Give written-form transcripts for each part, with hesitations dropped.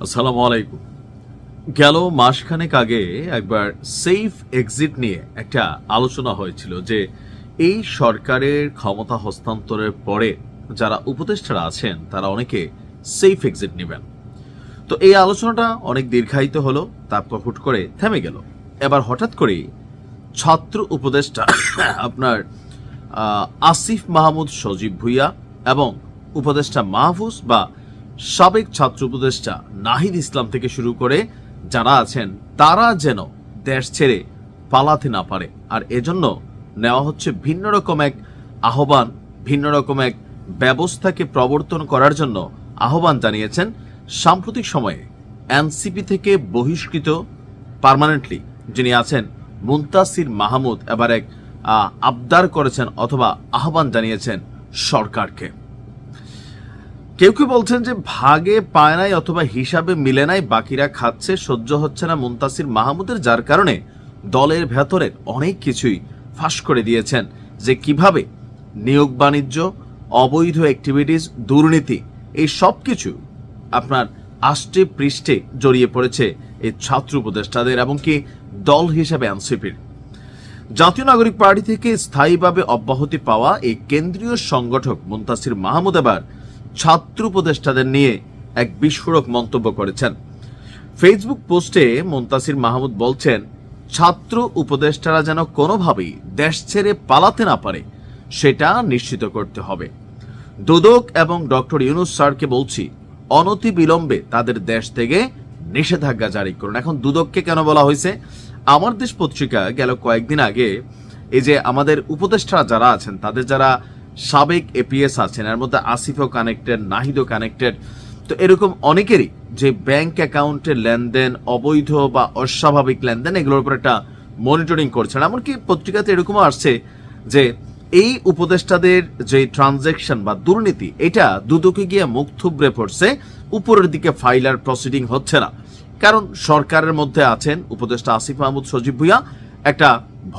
আসসালামু আলাইকুম। গেল মাসখানেক আগে একবার সেফ এক্সিট নিয়ে একটা আলোচনা হয়েছিল যে এই সরকারের ক্ষমতা হস্তান্তরের পরে যারা উপদেষ্টারা আছেন তারা অনেকে সেফ এক্সিট নেবেন। তো এই আলোচনাটা অনেক দীর্ঘায়িত হলো, তারপর হুট করে থেমে গেল। এবার হঠাৎ করেই ছাত্র উপদেষ্টা আপনার আসিফ মাহমুদ সজীব ভুইয়া এবং উপদেষ্টা মাহফুজ বা সাবেক ছাত্র উপদেষ্টা নাহিদ ইসলাম থেকে শুরু করে যারা আছেন তারা যেন দেশ ছেড়ে পালাতে না পারে, আর এজন্য নেওয়া হচ্ছে ভিন্ন রকম এক আহ্বান, ভিন্ন রকম এক ব্যবস্থাকে প্রবর্তন করার জন্য আহ্বান জানিয়েছেন সাম্প্রতিক সময়ে এনসিপি থেকে বহিষ্কৃত পার্মানেন্টলি যিনি আছেন মুনতাসির মাহমুদ। এবার এক আবদার করেছেন অথবা আহ্বান জানিয়েছেন সরকারকে। কেউ কেউ বলছেন যে ভাগে পায় নাই অথবা হিসাবে মিলে নাই, বাকিরা খাচ্ছে, সহ্য হচ্ছে না মুনতাসির মাহমুদের, যার কারণে দলের ভেতরের অনেক কিছুই ফাঁস করে দিয়েছেন যে কিভাবে নিয়োগ বাণিজ্য, অবৈধ অ্যাক্টিভিটিস, দুর্নীতি এই সব কিছু আপনার আষ্টে পৃষ্ঠে জড়িয়ে পড়েছে এই ছাত্র উপদেষ্টাদের এবং কি দল হিসেবে এনসিপির। জাতীয় নাগরিক পার্টি থেকে স্থায়ীভাবে অব্যাহতি পাওয়া এই কেন্দ্রীয় সংগঠক মুনতাসির মাহমুদ এবার ছাত্র উপদেষ্টাদের নিয়ে এক বিস্ফোরক মন্তব্য করেছেন। ফেসবুক পোস্টে মুনতাসির মাহমুদ বলছেন, ছাত্র উপদেষ্টারা যেন কোনোভাবেই দেশ ছেড়ে পালাতে না পারে সেটা নিশ্চিত করতে হবে। দুদক এবং ডক্টর ইউনূস স্যারকে বলছি, অনতি বিলম্বে তাদের দেশ থেকে নিষেধাজ্ঞা জারি করুন। এখন দুদককে কেন বলা হয়েছে? আমার দেশ পত্রিকা গেল কয়েকদিন আগে এই যে আমাদের উপদেষ্টারা যারা আছেন তাদের যারা সাবেক এপিএস আছেন, এর মধ্যে আসিফও কানেক্টেড, নাহিদও কানেক্টেড, তো এরকম অনেকেরই যে ব্যাংক অ্যাকাউন্টের লেনদেন, অবৈধ বা অস্বাভাবিক লেনদেন, এগুলোর উপর একটা মনিটরিং করছেন। এমনকি পত্রিকাতে এরকমও আসছে যে এই উপদেষ্টাদের যে ট্রানজ্যাকশন বা দুর্নীতি এটা দুদকে গিয়ে মুখ থুবড়ে পড়ছে, উপরের দিকে ফাইল আর প্রসিডিং হচ্ছে না। কারণ সরকারের মধ্যে আছেন উপদেষ্টা আসিফ মাহমুদ সজীব ভুইয়া, একটা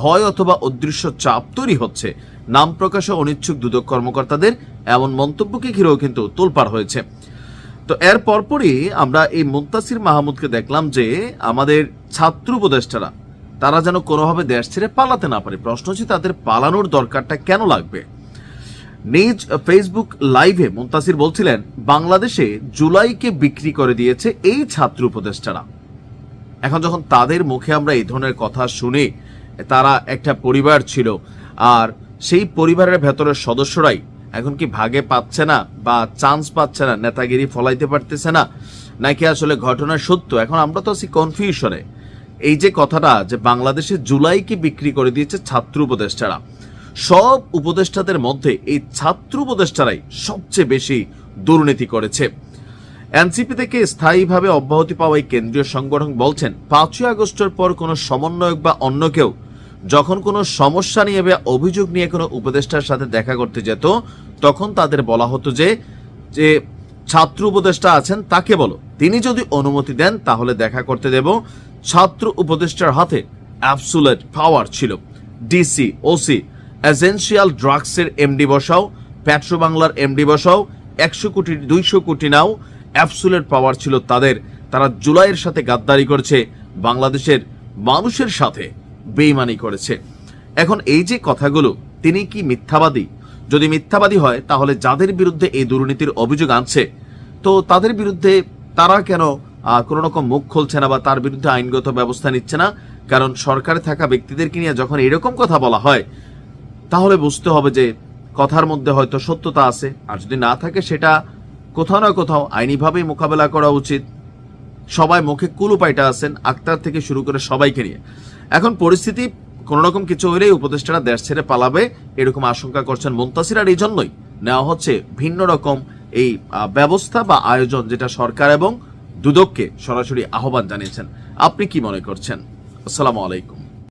ভয় অথবা অদৃশ্য চাপ তৈরি হচ্ছে নাম প্রকাশে অনিচ্ছুক দুদক কর্মকর্তাদের, এমন মন্তব্যকে ঘিরেও কিন্তু তোলপাড় হয়েছে। তো এর পরপরই আমরা এই মুনতাসির মাহমুদকে দেখলাম যে আমাদের ছাত্র উপদেষ্টারা তারা যেন কোনোভাবে দেশ ছেড়ে পালাতে না পারে। প্রশ্ন হচ্ছে তাদের পালানোর দরকারটা কেন লাগবে? নিজ ফেসবুক লাইভে মুনতাসির বলছিলেন, বাংলাদেশে জুলাইকে বিক্রি করে দিয়েছে এই ছাত্র উপদেষ্টারা। এখন যখন তাদের মুখে আমরা এই ধরনের কথা শুনি, তারা একটা পরিবার ছিল, আর সেই পরিবারের ভেতরের সদস্যরাই এখন কি ভাগে পাচ্ছে না বা চান্স পাচ্ছে না, নেতাগিরি ফলাইতে পারতেছে না, নাকি আসলে ঘটনা সত্য? এখন আমরা তো আছি কনফিউশনে। এই যে কথাটা যে বাংলাদেশে জুলাইকে বিক্রি করে দিয়েছে ছাত্র উপদেষ্টারা, সব উপদেষ্টাদের মধ্যে এই ছাত্র উপদেষ্টারাই সবচেয়ে বেশি দুর্নীতি করেছে। এনসিপি থেকে স্থায়ীভাবে অব্যাহতি পাওয়া এই কেন্দ্রীয় সংগঠন বলছেন, 5ই আগস্টের পর কোনো সমন্বয়ক বা অন্য কেউ যখন কোনো সমস্যা নিয়ে বা অভিযোগ নিয়ে কোনো উপদেষ্টার সাথে দেখা করতে যেত, তখন তাদের বলা হতো যে যে ছাত্র উপদেষ্টা আছেন তাকে বলো, তিনি যদি অনুমতি দেন তাহলে দেখা করতে দেব। ছাত্র উপদেষ্টার হাতে অ্যাবসুলেট পাওয়ার ছিল। ডিসি, ওসি, এসেনশিয়াল ড্রাগসের এমডি বসাও, পেট্রো বাংলার এমডি বসাও, 100 কোটি 200 কোটি নাও, অ্যাবসুলেট পাওয়ার ছিল তাদের। তারা জুলাইয়ের সাথে গাদ্দারি করেছে, বাংলাদেশের মানুষের সাথে বেইমানি করেছে। এখন এই যে কথাগুলো, তিনি কি মিথ্যাবাদী? যদি মিথ্যাবাদী হয় তাহলে যাদের বিরুদ্ধে এই দুর্নীতির অভিযোগ আনছে, তো তাদের বিরুদ্ধে তারা কেন কোনো রকম মুখ খুলছে না বা তার বিরুদ্ধে আইনগত ব্যবস্থা নিচ্ছে না? কারণ সরকারে থাকা ব্যক্তিদেরকে নিয়ে যখন এরকম কথা বলা হয়, তাহলে বুঝতে হবে যে কথার মধ্যে হয়তো সত্যতা আছে, আর যদি না থাকে সেটা কোথাও না কোথাও আইনিভাবেই মোকাবেলা করা উচিত। সবাই মুখে কুলুপাইটা আছেন, আক্তার থেকে শুরু করে সবাইকে নিয়ে। এখন পরিস্থিতি কোন রকম কিছু হলেই উপদেষ্টারা দেশ ছেড়ে পালাবে এরকম আশঙ্কা করছেন মুনতাসির, আর এই জন্যই নেওয়া হচ্ছে ভিন্ন রকম এই ব্যবস্থা বা আয়োজন, যেটা সরকার এবং দুদককে সরাসরি আহ্বান জানিয়েছেন। আপনি কি মনে করছেন? আসসালামু আলাইকুম।